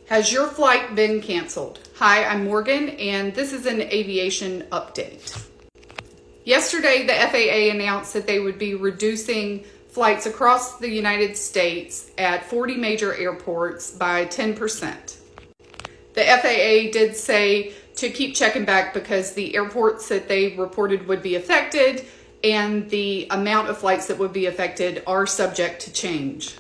Has your flight been canceled? Hi, I'm Morgan, and this is an aviation update. Yesterday, the FAA announced that they would be reducing flights across the United States at 40 major airports by 10%. The FAA did say to keep checking back because the airports that they reported would be affected and the amount of flights that would be affected are subject to change.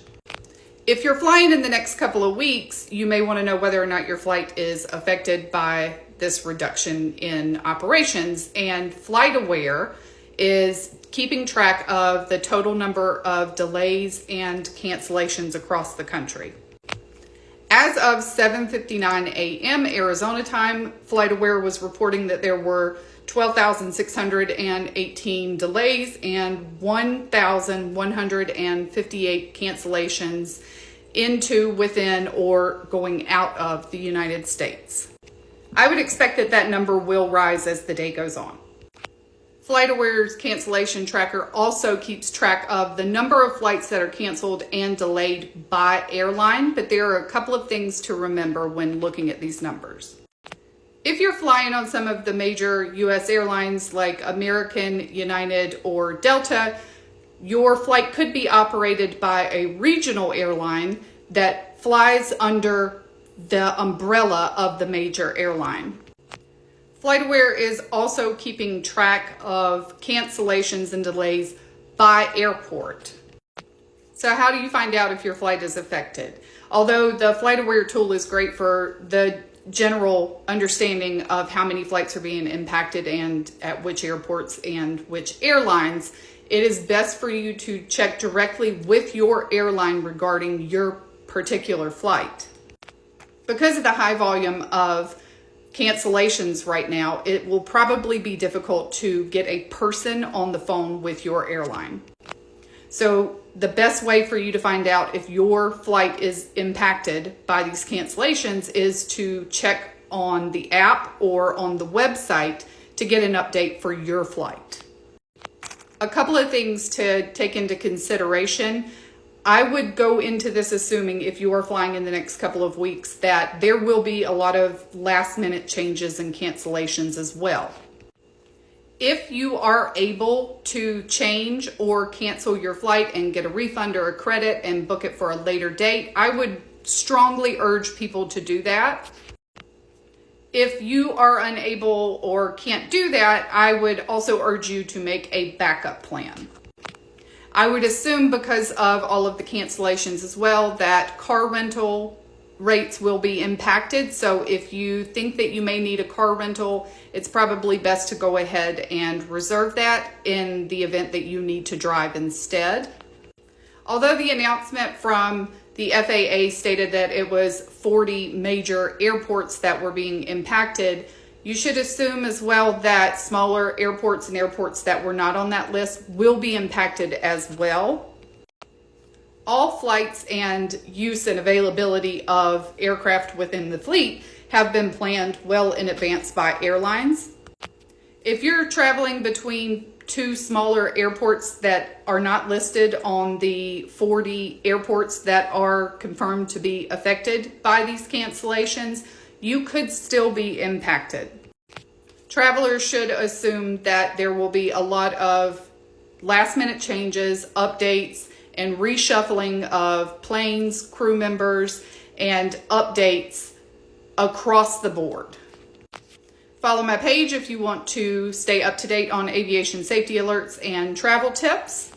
If you're flying in the next couple of weeks, you may want to know whether or not your flight is affected by this reduction in operations. And FlightAware is keeping track of the total number of delays and cancellations across the country. As of 7:59 a.m. Arizona time, FlightAware was reporting that there were 12,618 delays and 1,158 cancellations into, within, or going out of the United States. I would expect that that number will rise as the day goes on. FlightAware's cancellation tracker also keeps track of the number of flights that are canceled and delayed by airline, but there are a couple of things to remember when looking at these numbers. If you're flying on some of the major U.S. airlines like American, United, or Delta, your flight could be operated by a regional airline that flies under the umbrella of the major airline. FlightAware is also keeping track of cancellations and delays by airport. So how do you find out if your flight is affected? Although the FlightAware tool is great for the general understanding of how many flights are being impacted and at which airports and which airlines, it is best for you to check directly with your airline regarding your particular flight. Because of the high volume of cancellations right now, it will probably be difficult to get a person on the phone with your airline. So the best way for you to find out if your flight is impacted by these cancellations is to check on the app or on the website to get an update for your flight. A couple of things to take into consideration. I would go into this assuming if you are flying in the next couple of weeks that there will be a lot of last minute changes and cancellations as well. If you are able to change or cancel your flight and get a refund or a credit and book it for a later date, I would strongly urge people to do that. If you are unable or can't do that, I would also urge you to make a backup plan. I would assume because of all of the cancellations as well that car rental rates will be impacted. So if you think that you may need a car rental, it's probably best to go ahead and reserve that in the event that you need to drive instead. Although the announcement from the FAA stated that it was 40 major airports that were being impacted, you should assume as well that smaller airports and airports that were not on that list will be impacted as well. All flights and use and availability of aircraft within the fleet have been planned well in advance by airlines. If you're traveling between two smaller airports that are not listed on the 40 airports that are confirmed to be affected by these cancellations, you could still be impacted. Travelers should assume that there will be a lot of last minute changes, updates, and reshuffling of planes, crew members, and updates across the board. Follow my page if you want to stay up to date on aviation safety alerts and travel tips.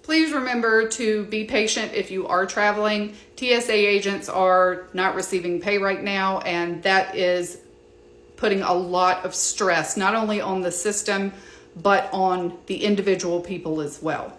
Please remember to be patient if you are traveling. TSA agents are not receiving pay right now, and that is putting a lot of stress, not only on the system, but on the individual people as well.